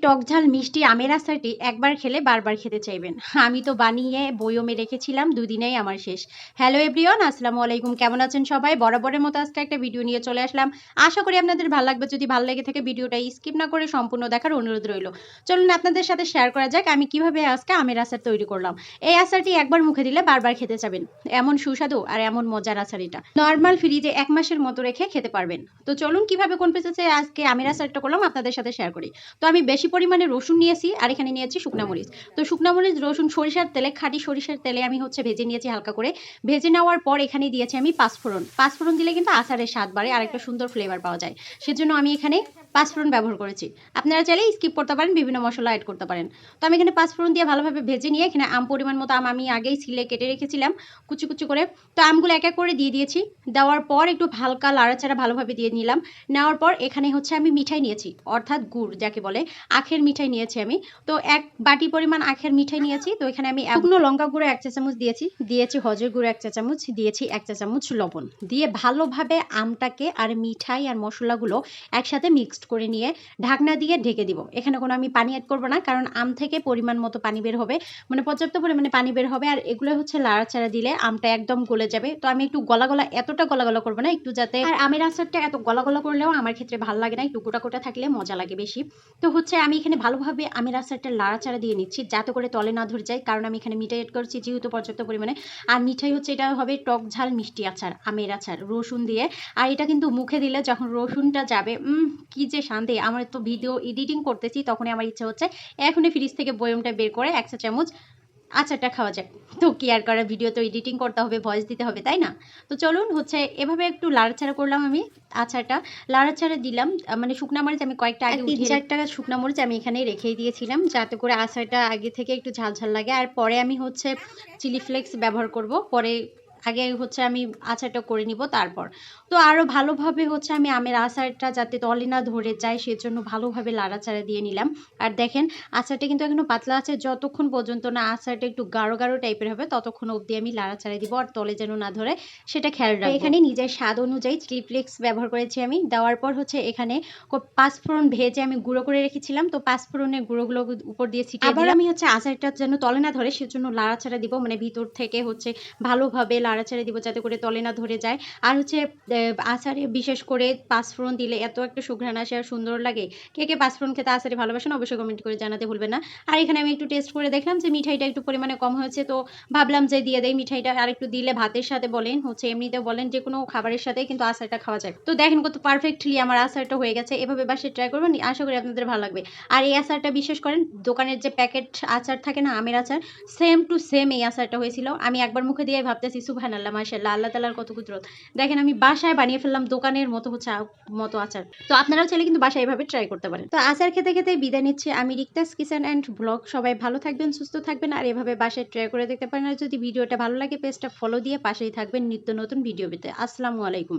টকঝাল মিষ্টি আমের আচারটি একবার খেলে বারবার খেতে চাইবেন। আমি তো বানিয়ে বয়মে রেখেছিলাম, দুদিনেই আমার শেষ। হ্যালো এভরিওয়ান, আসসালামু আলাইকুম। কেমন আছেন সবাই? বরাবরের মতো আজকে একটা ভিডিও নিয়ে চলে আসলাম। আশা করি আপনাদের ভালো লাগবে। যদি ভালো লেগে থাকে ভিডিওটা স্কিপ না করে সম্পূর্ণ দেখার অনুরোধ রইল। চলুন আপনাদের সাথে শেয়ার করা যাক আমি কিভাবে আজকে আমের আচার তৈরি করলাম। এই আচারটি একবার মুখে দিলে বারবার খেতে চাবেন, এমন সুস্বাদু আর এমন মজার আচার এটা। নর্মাল ফ্রিজে 1 মাসের মতো রেখে খেতে পারবেন। তো চলুন কিভাবে কোন প্রসেসে আজকে আমের আচারটা করলাম আপনাদের সাথে শেয়ার করি। তো আমি বেশি পরিমাণে রসুন নিয়েছি আর এখানে নিয়েছি শুকনা মরিচ। তো শুকনা মরিচ রসুন সরিষার তেলে, খাঁটি সরিষার তেলে আমি ভেজে নিয়েছি হালকা করে। ভেজে নেওয়ার পর এখানে দিয়েছি আমি পাঁচফোড়ন। পাঁচফোড়ন দিলে কিন্তু আচারের স্বাদ বাড়ে আর একটা সুন্দর ফ্লেভার পাওয়া যায়। সেজন্য আমি এখানে পাঁচফোড়ন ব্যবহার করেছি। আপনারা চাইলে স্কিপ করতে পারেন, বিভিন্ন মশলা অ্যাড করতে পারেন। তো আমি এখানে পাঁচফোড়ন দিয়ে ভালোভাবে ভেজে নিয়ে এখানে পরিমাণ মতো আমি আগেই ছিলে কেটে রেখেছিলাম কুচি কুচি করে। তো আমগুলো এক এক করে দিয়ে দিয়েছি। দেওয়ার পর একটু হালকা লাড়াচাড়া ভালোভাবে দিয়ে নিলাম। নেওয়ার পর এখানে আমি মিঠাই নিয়েছি, অর্থাৎ গুড় যাকে বলে, আখের মিঠাই নিয়েছি আমি। তো 1 বাটি পরিমাণ আখের মিঠাই নিয়েছি। তো এখানে আমি শুকনো লঙ্কা গুঁড়ো 1 চা চামচ দিয়েছি হজের গুঁড়ো 1 চা চামচ দিয়েছি, 1 চা চামচ লবণ দিয়ে ভালোভাবে আমটাকে আর মিঠাই আর মশলাগুলো একসাথে মিক্সড করে নিয়ে ঢাকনা দিয়ে ঢেকে দিব। এখানে কোনো আমি পানি অ্যাড করবো না, কারণ আম থেকে পরিমাণ মতো পানি বের হবে, মানে পর্যাপ্ত পরিমাণে পানি বের হবে। আর এগুলো লাড়াচাড়া দিলে আমটা একদম গলে যাবে। তো আমি একটু গলা গলা, এতটা গলা গলা করবো না, একটু যাতে, আর আমের আচারটা এত গলা গলা করলেও আমার ক্ষেত্রে ভালো লাগে না, একটু গোটা গোটা থাকলে মজা লাগে বেশি। তো আমি এখানে ভালোভাবে আমের আচারটা লাড়াচাড়া দিয়ে নিচ্ছি যাতে করে তলে না ধরে যায়, কারণ আমি এখানে মিঠাই অ্যাড করছি যেহেতু পর্যাপ্ত পরিমাণে। আর মিঠাই এটা হবে টক ঝাল মিষ্টি আচার, আমের আচার রসুন দিয়ে। আর এটা কিন্তু মুখে দিলে যখন রসুনটা যাবে, কি যে শান্তি। আমার তো ভিডিও এডিটিং করতেছি, তখনই আমার ইচ্ছা হচ্ছে এখনই ফ্রিজ থেকে বয়মটা বের করে 1 চা চামচ আচারটা খাওয়া যায়। তো কি আর করার, ভিডিও তো এডিটিং করতে হবে, ভয়েস দিতে হবে, তাই না? তো চলুন এভাবে একটু লাড়াচাড়া করলাম আমি আচারটা। লাড়াচাড়া দিলাম, মানে শুকনা মরিচ আমি কয়েকটা আগে 3-4টা শুকনা মরিচ আমি এখানে রেখেই দিয়েছিলাম যাতে করে আচারটা আগে থেকে একটু ঝাল ঝাল লাগে। আর পরে আমি চিলি ফ্লেক্স ব্যবহার করব পরে। আগে আমি আচারটা করে নিব তারপর। তো আরও ভালোভাবে আমি আমের আচারটা যাতে তলে না ধরে যায় সেজন্য ভালোভাবে লাড়াচাড়া দিয়ে নিলাম। আর দেখেন আচারটা কিন্তু এখনো পাতলা আছে, যতক্ষণ পর্যন্ত না আচারটা একটু গাঢ় গাঢ় টাইপের হবে ততক্ষণ অবধি আমি লাড়াচাড়া দিব, আর তলে যেন না ধরে সেটা খেয়াল রাখবো। এখানে নিজের স্বাদ অনুযায়ী চিলি ফ্লেক্স ব্যবহার করেছি আমি। দেওয়ার পর এখানে পাঁচফোড়ন ভেজে আমি গুঁড়ো করে রেখেছিলাম, তো পাঁচফোড়নের গুঁড়োগুলো উপর দিয়ে ছিটিয়ে দিলাম। আমি আচারটা যেন তলে না ধরে সেজন্য লাড়াচাড়া দিব, মানে ভিতর থেকে ভালোভাবে লাড়াচাড়া দিব যাতে করে তলে না ধরে যায়। আর আচারে বিশেষ করে পাঁচফোড়ন দিলে এত একটা সুঘ্রাণ আসে আর সুন্দর লাগে। কে কে পাঁচফোড়ন খেতে আচারে ভালোবাসেন অবশ্যই কমেন্ট করে জানাতে ভুলবেন না। আর এখানে আমি একটু টেস্ট করে দেখলাম যে মিঠাইটা একটু পরিমাণে কম হয়েছে, তো ভাবলাম যে দিয়ে দেই মিঠাইটা। আর একটু দিলে ভাতের সাথে বলেন এমনিতেও বলেন যে কোনো খাবারের সাথে কিন্তু আচারটা খাওয়া যায়। তো দেখেন কত পারফেক্টলি আমার আচারটা হয়ে গেছে। এভাবে বাসায় ট্রাই করবেন, আশা করি আপনাদের ভালো লাগবে। আর এই আচারটা বিশেষ করেন দোকানের যে প্যাকেট আচার থাকে না, আমের আচার, সেম টু সেম এই আচারটা হয়েছিল। আমি একবার মুখে দিয়ে ভাবতেছি সুবহানাল্লাহ, মাশাআল্লাহ, আল্লাহ তাআলার কত কুদরত। দেখেন আমি বাসায় বানিয়ে ফেললাম দোকানের মতো মতো আচার। তো আপনারাও চাইলে কিন্তু বাসায় এভাবে ট্রাই করতে পারেন। তো আচার খেতে খেতে বিদায় নিচ্ছি আমি, রিক্তাস কিচেন অ্যান্ড ব্লগ। সবাই ভালো থাকবেন, সুস্থ থাকবেন, আর এভাবে বাসায় ট্রাই করে দেখতে পারেন। আর যদি ভিডিওটা ভালো লাগে পেজটা ফলো দিয়ে পাশেই থাকবেন নিত্য নতুন ভিডিও পেতে। আসসালামু আলাইকুম।